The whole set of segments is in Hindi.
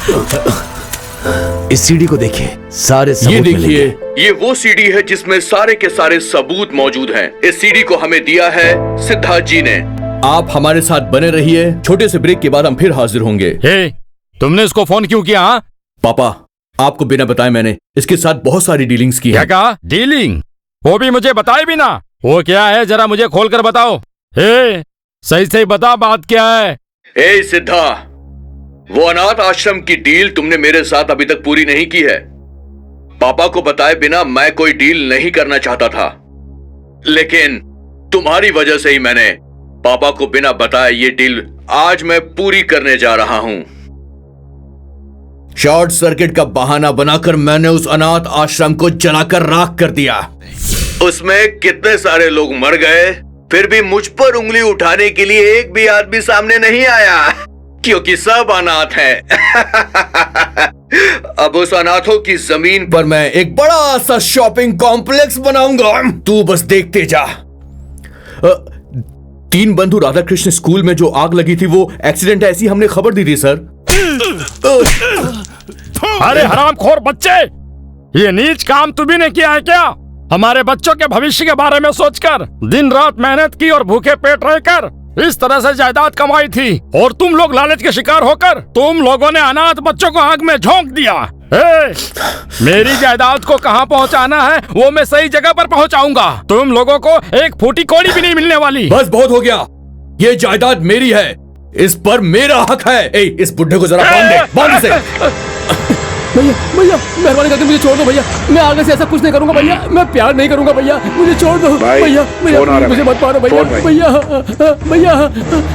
इस सीडी को देखिए, सारे सबूत ये देखिए, ये वो सीडी है जिसमें सारे के सारे सबूत मौजूद हैं। इस सीडी को हमें दिया है सिद्धार्थ जी ने। आप हमारे साथ बने रहिए, छोटे से ब्रेक के बाद हम फिर हाजिर होंगे। हे, तुमने इसको फोन क्यों किया? हाँ? पापा, आपको बिना बताए मैंने इसके साथ बहुत सारी डीलिंग्स की क्या है। कहा? डीलिंग? वो भी मुझे बताए भी ना। वो क्या है, जरा मुझे खोल कर बताओ। हे, सही सही बता, बात क्या है? ए सिद्धा, वो अनाथ आश्रम की डील तुमने मेरे साथ अभी तक पूरी नहीं की है। पापा को बताए बिना मैं कोई डील नहीं करना चाहता था, लेकिन तुम्हारी वजह से ही मैंने पापा को बिना बताए ये डील आज मैं पूरी करने जा रहा हूं। शॉर्ट सर्किट का बहाना बनाकर मैंने उस अनाथ आश्रम को जलाकर राख कर दिया। उसमें कितने सारे लोग मर गए, फिर भी मुझ पर उंगली उठाने के लिए एक भी आदमी सामने नहीं आया, क्योंकि सब अनाथ हैं। अब उस अनाथों की जमीन पर मैं एक बड़ा सा शॉपिंग कॉम्प्लेक्स बनाऊंगा, तू बस देखते जा। 3 बंधु राधा कृष्ण स्कूल में जो आग लगी थी वो एक्सीडेंट है, ऐसी हमने खबर दी थी सर। अरे हरामखोर बच्चे, ये नीच काम तुम्ही ने किया है क्या? हमारे बच्चों के भविष्य के बारे में सोचकर दिन रात मेहनत की और भूखे पेट रहकर इस तरह से जायदाद कमाई थी, और तुम लोग लालच के शिकार होकर तुम लोगों ने अनाथ बच्चों को आग में झोंक दिया। मेरी जायदाद को कहाँ पहुँचाना है वो मैं सही जगह पर पहुँचाऊंगा। तुम लोगों को एक फूटी कौड़ी भी नहीं मिलने वाली। बस बहुत हो गया, ये जायदाद मेरी है, इस पर मेरा हक है। इस बुढ़े को जरा बांध दे, बांध से। भैया भैया मेहरबानी करके मुझे छोड़ दो भैया, मैं आगे से ऐसा कुछ नहीं करूंगा भैया, मैं प्यार नहीं करूंगा भैया, मुझे छोड़ दो भैया। भैया मुझे मत मारो भैया, भैया भैया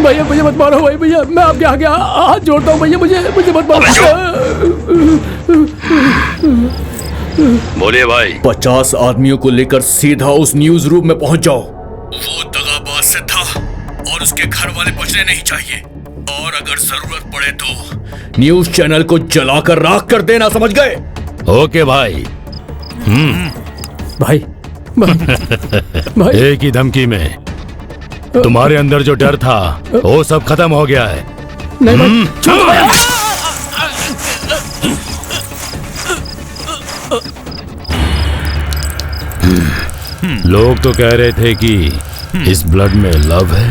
भैया मुझे मत मारो भाई, भैया मैं आपके आगे हाथ जोड़ता हूँ भैया, मुझे मत मारो। बोले भाई। 50 आदमियों को लेकर सीधा उस न्यूज रूम में पहुंच जाओ। वो दगाबाज से था और उसके घर वाले बचने नहीं चाहिए, और अगर जरूरत पड़े तो न्यूज चैनल को जलाकर राख कर देना, समझ गए? ओके भाई। भाई भाई एक ही धमकी में तुम्हारे अंदर जो डर था वो सब खत्म हो गया है। नहीं भाई, छोड़ो भैया। लोग तो कह रहे थे कि इस ब्लड में लव है।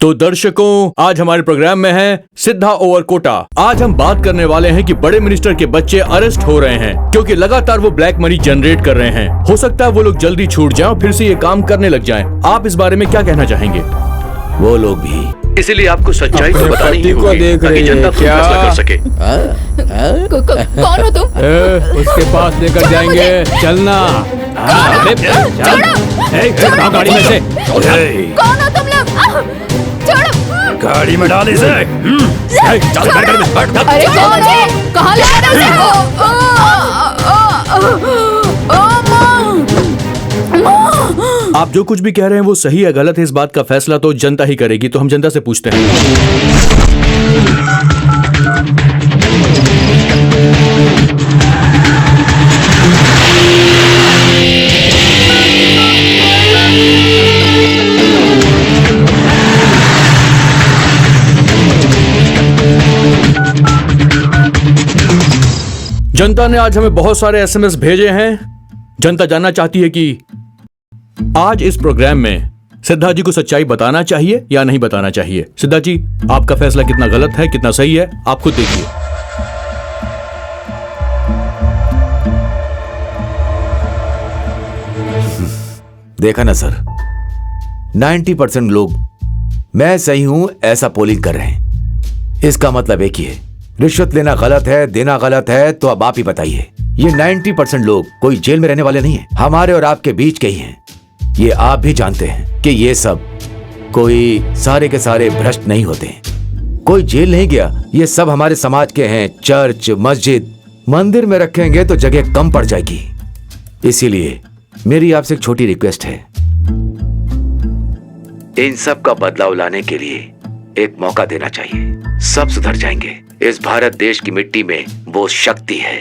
तो दर्शकों, आज हमारे प्रोग्राम में है सिद्धा ओवरकोटा। आज हम बात करने वाले हैं कि बड़े मिनिस्टर के बच्चे अरेस्ट हो रहे हैं क्योंकि लगातार वो ब्लैक मनी जनरेट कर रहे हैं। हो सकता है वो लोग जल्दी छूट जाएं और फिर से ये काम करने लग जाएं। आप इस बारे में क्या कहना चाहेंगे? वो लोग भी, इसीलिए आपको सच्चाई तो बतानी ही होगी ताकि जनता खुद फैसला कर सके। कौन हो तुम? उसके पास लेकर जाएंगे, चलना। गाड़ी में से कौन हो तुम लोग? छोड़ो। गाड़ी में डाल इसे। चल गाड़ी में बैठ। अरे कौन है? कहाँ ले जा रहे हो? आप जो कुछ भी कह रहे हैं वो सही है गलत है, इस बात का फैसला तो जनता ही करेगी। तो हम जनता से पूछते हैं। जनता ने आज हमें बहुत सारे एसएमएस भेजे हैं। जनता जानना चाहती है कि आज इस प्रोग्राम में सिद्धा जी को सच्चाई बताना चाहिए या नहीं बताना चाहिए। सिद्धा जी, आपका फैसला कितना गलत है, कितना सही है, आप खुद देखिए। देखा ना सर, 90% लोग मैं सही हूं ऐसा पोलिंग कर रहे हैं। इसका मतलब एक ही है, रिश्वत लेना गलत है, देना गलत है। तो अब आप ही बताइए, ये 90% लोग कोई जेल में रहने वाले नहीं है, हमारे और आपके बीच के ही हैं। ये आप भी जानते हैं कि ये सब कोई सारे के सारे भ्रष्ट नहीं होते, कोई जेल नहीं गया। ये सब हमारे समाज के हैं। चर्च, मस्जिद, मंदिर में रखेंगे तो जगह कम पड़ जाएगी। इसीलिए मेरी आपसे एक छोटी रिक्वेस्ट है, इन सब का बदलाव लाने के लिए एक मौका देना चाहिए। सब सुधर जाएंगे। इस भारत देश की मिट्टी में वो शक्ति है।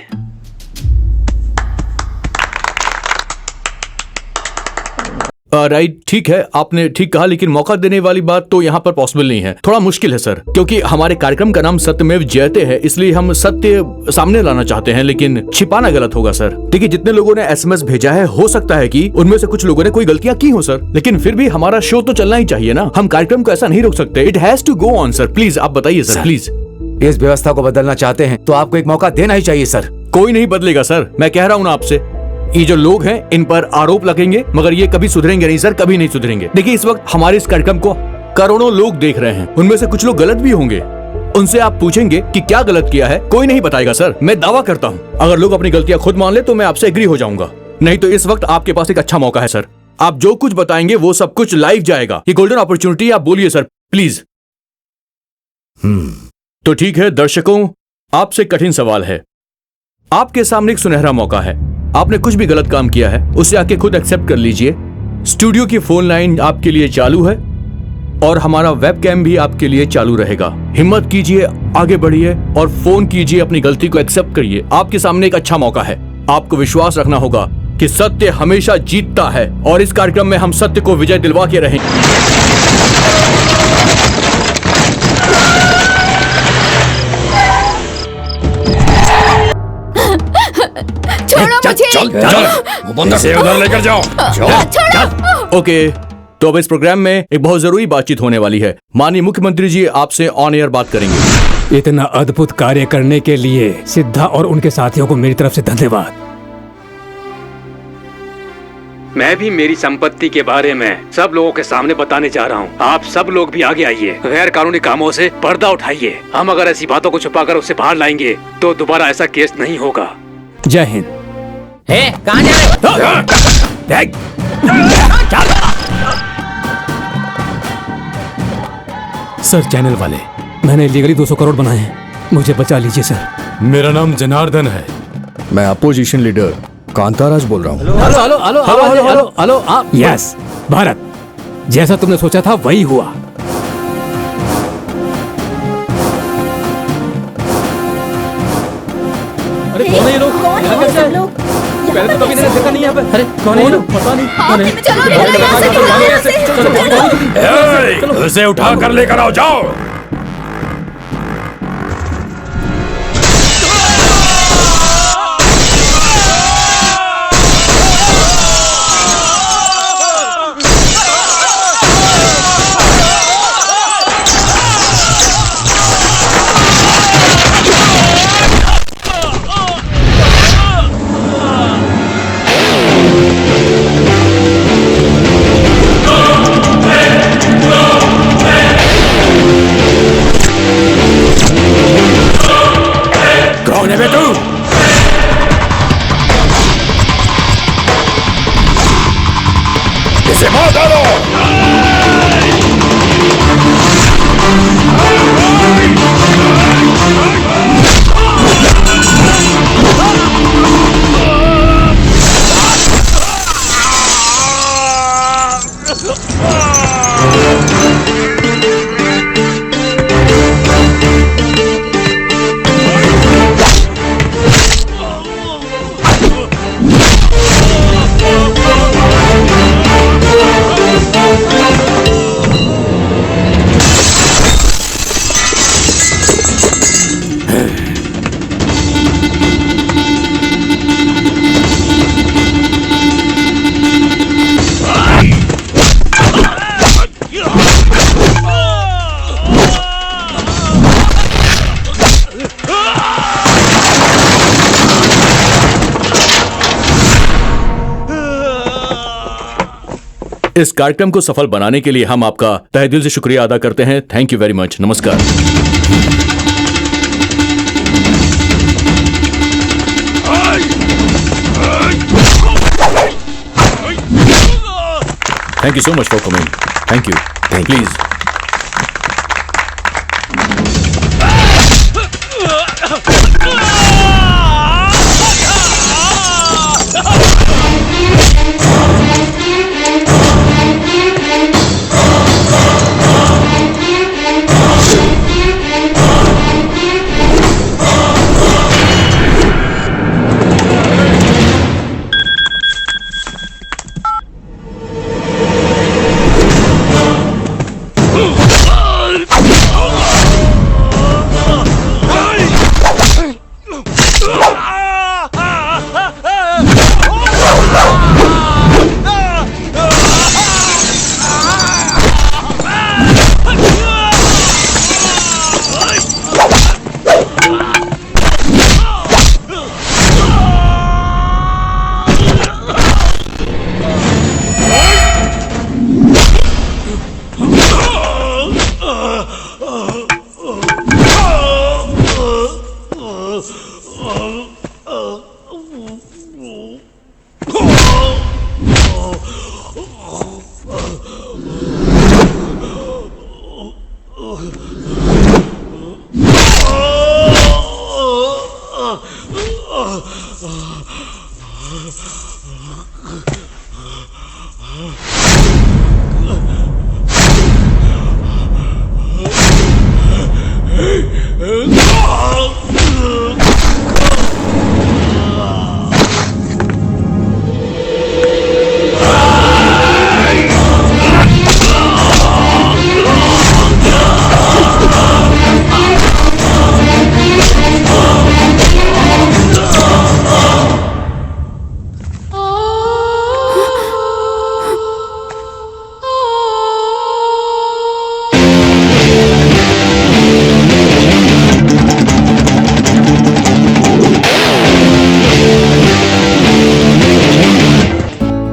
राइट, ठीक है, आपने ठीक कहा, लेकिन मौका देने वाली बात तो यहाँ पर पॉसिबल नहीं है। थोड़ा मुश्किल है सर, क्योंकि हमारे कार्यक्रम का नाम सत्यमेव जयते है, इसलिए हम सत्य सामने लाना चाहते हैं, लेकिन छिपाना गलत होगा सर। देखिए, जितने लोगों ने SMS भेजा है, हो सकता है कि उनमें से कुछ लोगों ने कोई गलतियां की हो सर, लेकिन फिर भी हमारा शो तो चलना ही चाहिए ना। हम कार्यक्रम को ऐसा नहीं रोक सकते। It has to go on sir. Please आप बताइए सर, प्लीज। इस व्यवस्था को बदलना चाहते हैं तो आपको एक मौका देना ही चाहिए सर। कोई नहीं बदलेगा सर, मैं कह रहा हूँ ना आपसे। ये जो लोग हैं, इन पर आरोप लगेंगे, मगर ये कभी सुधरेंगे नहीं सर, कभी नहीं सुधरेंगे। देखिए, इस वक्त हमारे इस कार्यक्रम को करोड़ों लोग देख रहे हैं, उनमें से कुछ लोग गलत भी होंगे। उनसे आप पूछेंगे कि क्या गलत किया है, कोई नहीं बताएगा सर। मैं दावा करता हूँ, अगर लोग अपनी गलतियां खुद मान ले तो मैं आपसे एग्री हो जाऊंगा। नहीं तो इस वक्त आपके पास एक अच्छा मौका है सर। आप जो कुछ बताएंगे वो सब कुछ लाइव जाएगा। ये गोल्डन अपॉर्चुनिटी, आप बोलिए सर, प्लीज। तो ठीक है दर्शकों, आपसे कठिन सवाल है। आपके सामने एक सुनहरा मौका है। आपने कुछ भी गलत काम किया है, उसे आके खुद एक्सेप्ट कर लीजिए। स्टूडियो की फोन लाइन आपके लिए चालू है और हमारा वेबकैम भी आपके लिए चालू रहेगा। हिम्मत कीजिए, आगे बढ़िए और फोन कीजिए, अपनी गलती को एक्सेप्ट करिए। आपके सामने एक अच्छा मौका है। आपको विश्वास रखना होगा कि सत्य हमेशा जीतता है और इस कार्यक्रम में हम सत्य को विजय दिलवा के रहेंगे। छोड़ो मुझे। इसे उधर लेकर जाओ। छोड़ो। ओके, तो अब इस प्रोग्राम में एक बहुत जरूरी बातचीत होने वाली है। माननीय मुख्यमंत्री जी आपसे ऑन एयर बात करेंगे। इतना अद्भुत कार्य करने के लिए सिद्धा और उनके साथियों को मेरी तरफ से धन्यवाद। मैं भी मेरी संपत्ति के बारे में सब लोगों के सामने बताने जा रहा हूँ। आप सब लोग भी आगे आइए, गैर कानूनी कामों से पर्दा उठाइए। हम अगर ऐसी बातों को छुपाकर उसे बाहर लाएंगे तो दोबारा ऐसा केस नहीं होगा। जय हिंद। कहाँ जा रहे? सर, चैनल वाले, मैंने लीगली 200 करोड़ बनाए हैं, मुझे बचा लीजिए सर। मेरा नाम जनार्दन है, मैं अपोजिशन लीडर कांताराज बोल रहा हूँ। Hello hello hello hello hello hello hello आप। यस भारत, जैसा तुमने सोचा था वही हुआ। अरे कौन है ये लोग? यहाँ कैसे हैं? पहले तो कभी मैंने देखा नहीं यहाँ पे। अरे कौन है ये लोग? पता नहीं कौन है। चलो निकलो यहाँ से। उसे उठा कर लेकर आओ, जाओ। कौन है बे तू? इसे मार डालो। इस कार्यक्रम को सफल बनाने के लिए हम आपका तहे दिल से शुक्रिया अदा करते हैं। Thank you very much. नमस्कार। Thank you so much for coming. Thank you. Please.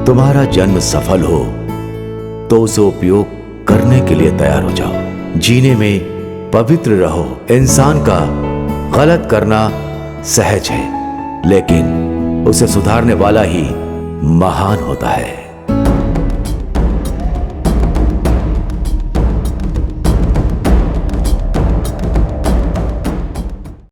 तुम्हारा जन्म सफल हो तो उसे उपयोग करने के लिए तैयार हो जाओ। जीने में पवित्र रहो। इंसान का गलत करना सहज है, लेकिन उसे सुधारने वाला ही महान होता है।